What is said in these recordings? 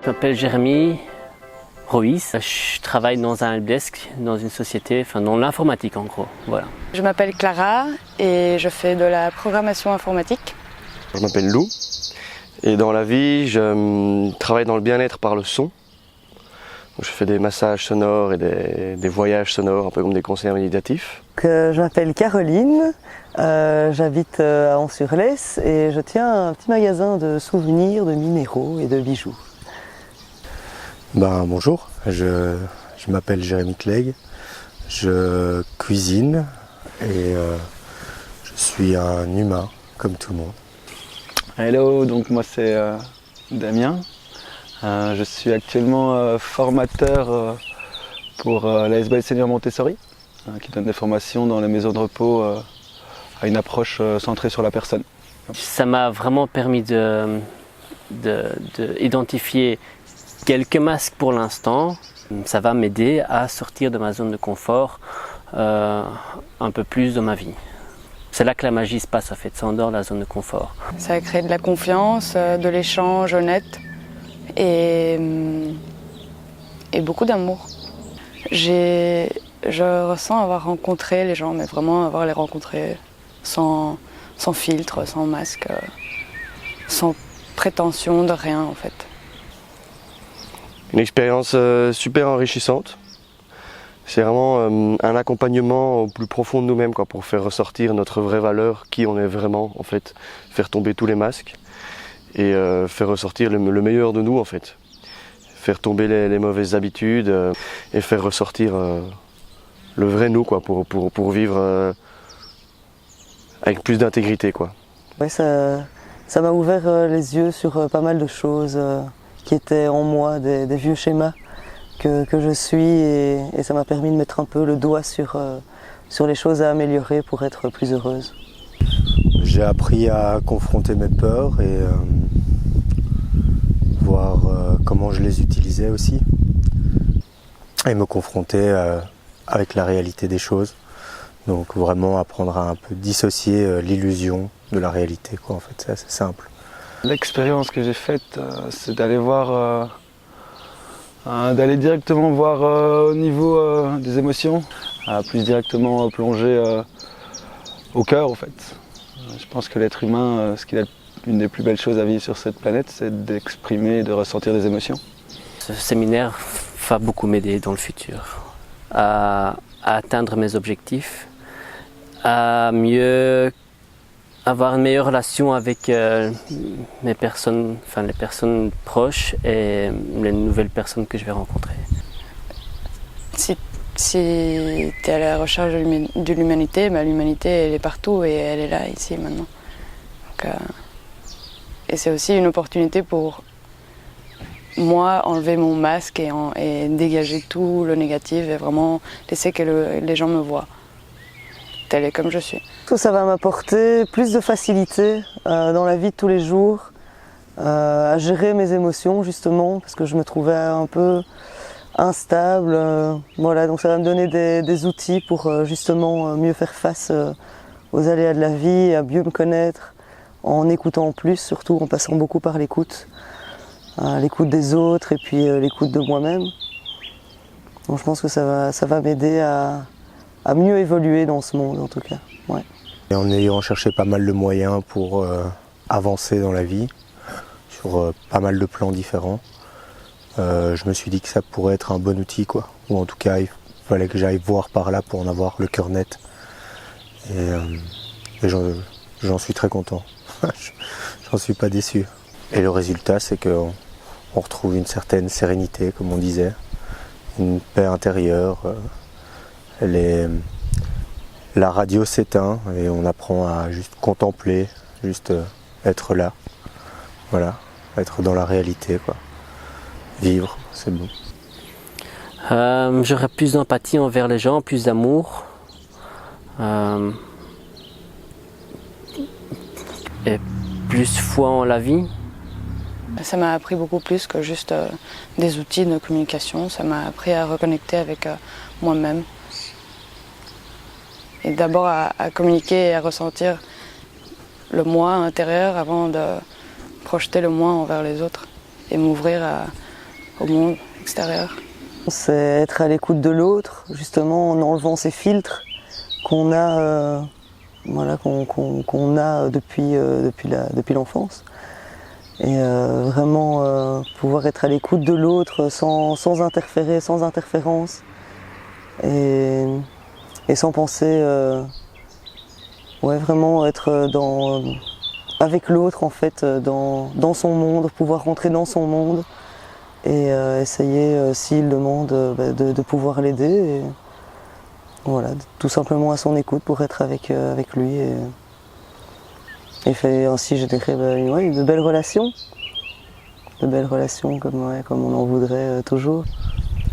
Je m'appelle Jérémy Roïs, je travaille dans un helpdesk, dans une société, enfin dans l'informatique en gros, voilà. Je m'appelle Clara et je fais de la programmation informatique. Je m'appelle Lou et dans la vie je travaille dans le bien-être par le son. Je fais des massages sonores et des voyages sonores, un peu comme des conseillers méditatifs. Je m'appelle Caroline, j'habite à Ans-sur-Lesse et je tiens un petit magasin de souvenirs, de minéraux et de bijoux. Bonjour, je m'appelle Jérémy Clegg, je cuisine et je suis un humain comme tout le monde. Hello, donc moi c'est Damien, je suis actuellement formateur pour l'ASBL Seigneur Montessori qui donne des formations dans les maisons de repos à une approche centrée sur la personne. Ça m'a vraiment permis d'identifier quelques masques pour l'instant. Ça va m'aider à sortir de ma zone de confort un peu plus dans ma vie. C'est là que la magie se passe en fait, ça endort la zone de confort. Ça crée de la confiance, de l'échange honnête et beaucoup d'amour. Je ressens avoir rencontré les gens, mais vraiment avoir les rencontrés sans filtre, sans masque, sans prétention de rien en fait. Une expérience super enrichissante. C'est vraiment un accompagnement au plus profond de nous-mêmes pour faire ressortir notre vraie valeur, qui on est vraiment en fait, faire tomber tous les masques et faire ressortir le meilleur de nous en fait. Faire tomber les mauvaises habitudes et faire ressortir le vrai nous pour vivre avec plus d'intégrité. Ouais, ça m'a ouvert les yeux sur pas mal de choses qui étaient en moi, des vieux schémas que je suis et ça m'a permis de mettre un peu le doigt sur les choses à améliorer pour être plus heureuse. J'ai appris à confronter mes peurs et voir comment je les utilisais aussi et me confronter avec la réalité des choses. Donc vraiment apprendre à un peu dissocier l'illusion de la réalité, en fait, c'est assez simple. L'expérience que j'ai faite, c'est d'aller d'aller directement voir au niveau des émotions, plus directement plonger au cœur en fait. Je pense que l'être humain, une des plus belles choses à vivre sur cette planète, c'est d'exprimer et de ressentir des émotions. Ce séminaire va beaucoup m'aider dans le futur à atteindre mes objectifs, à mieux avoir une meilleure relation avec les personnes proches et les nouvelles personnes que je vais rencontrer. Si tu es à la recherche de l'humanité, l'humanité elle est partout et elle est là, ici, maintenant. Donc, et c'est aussi une opportunité pour moi enlever mon masque et dégager tout le négatif et vraiment laisser que les gens me voient. Telle et comme je suis. Ça va m'apporter plus de facilité dans la vie de tous les jours, à gérer mes émotions justement, parce que je me trouvais un peu instable. Voilà, donc ça va me donner des outils pour justement mieux faire face aux aléas de la vie, à mieux me connaître, en écoutant plus, surtout en passant beaucoup par l'écoute. L'écoute des autres et puis l'écoute de moi-même. Donc je pense que ça va m'aider à mieux évoluer dans ce monde en tout cas. Ouais. Et en ayant cherché pas mal de moyens pour avancer dans la vie, sur pas mal de plans différents, je me suis dit que ça pourrait être un bon outil, ou en tout cas il fallait que j'aille voir par là pour en avoir le cœur net. Et j'en suis très content, j'en suis pas déçu. Et le résultat c'est qu'on retrouve une certaine sérénité, comme on disait, une paix intérieure. La radio s'éteint et on apprend à juste contempler, juste être là, voilà, être dans la réalité, Vivre, c'est bon. J'aurais plus d'empathie envers les gens, plus d'amour. Et plus foi en la vie. Ça m'a appris beaucoup plus que juste des outils de communication. Ça m'a appris à reconnecter avec moi-même. Et d'abord à communiquer et à ressentir le moi intérieur avant de projeter le moi envers les autres et m'ouvrir au monde extérieur. C'est être à l'écoute de l'autre, justement en enlevant ces filtres qu'on a, qu'on a depuis l'enfance. Et vraiment pouvoir être à l'écoute de l'autre sans interférer, sans interférence. Et sans penser, vraiment être avec l'autre en fait, dans son monde, pouvoir rentrer dans son monde et essayer, s'il demande, de pouvoir l'aider. Voilà, tout simplement à son écoute pour être avec lui et fait ainsi générer de belles relations. De belles relations comme on en voudrait toujours.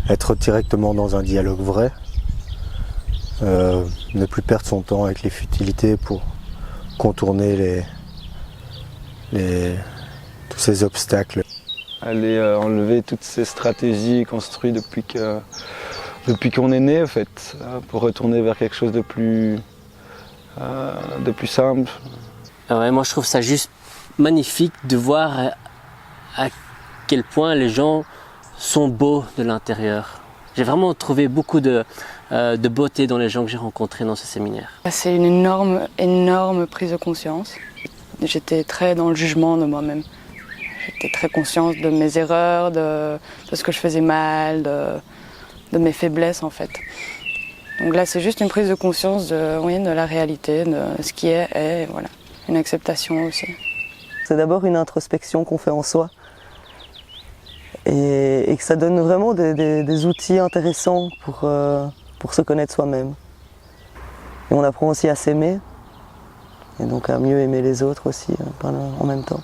Être directement dans un dialogue vrai, ne plus perdre son temps avec les futilités pour contourner tous ces obstacles. Aller enlever toutes ces stratégies construites depuis qu'on est né en fait, pour retourner vers quelque chose de plus simple. Ouais, moi je trouve ça juste magnifique de voir à quel point les gens sont beaux de l'intérieur. J'ai vraiment trouvé beaucoup de beauté dans les gens que j'ai rencontrés dans ce séminaire. C'est une énorme prise de conscience. J'étais très dans le jugement de moi-même. J'étais très consciente de mes erreurs, de ce que je faisais mal, de mes faiblesses en fait. Donc là c'est juste une prise de conscience de la réalité, de ce qui est et voilà. Une acceptation aussi. C'est d'abord une introspection qu'on fait en soi et que ça donne vraiment des outils intéressants pour se connaître soi-même. Et on apprend aussi à s'aimer et donc à mieux aimer les autres aussi en même temps.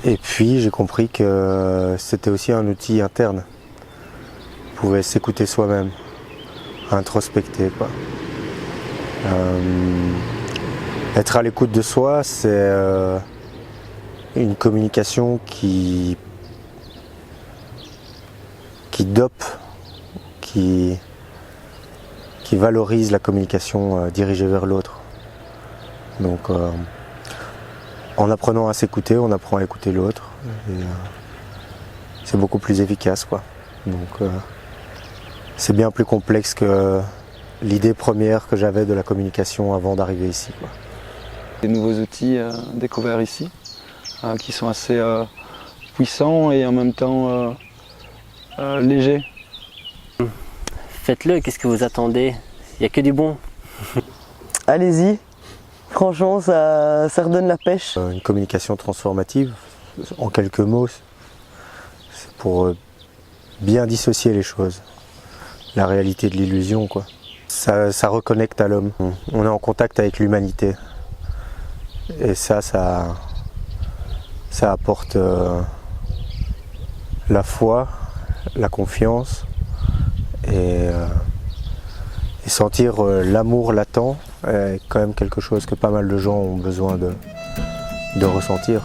Et puis j'ai compris que c'était aussi un outil interne. On pouvait s'écouter soi-même, introspecter quoi. Être à l'écoute de soi, c'est une communication qui dope, qui valorise la communication dirigée vers l'autre. Donc en apprenant à s'écouter, on apprend à écouter l'autre. C'est beaucoup plus efficace quoi. Donc c'est bien plus complexe que l'idée première que j'avais de la communication avant d'arriver ici quoi. Des nouveaux outils découverts ici, qui sont assez puissants et en même temps légers. Faites-le, qu'est-ce que vous attendez? Il n'y a que du bon. Allez-y, franchement ça redonne la pêche. Une communication transformative, en quelques mots, c'est pour bien dissocier les choses, la réalité de l'illusion quoi. Ça reconnecte à l'homme, on est en contact avec l'humanité. Et ça apporte la foi, la confiance et sentir l'amour latent est quand même quelque chose que pas mal de gens ont besoin de ressentir.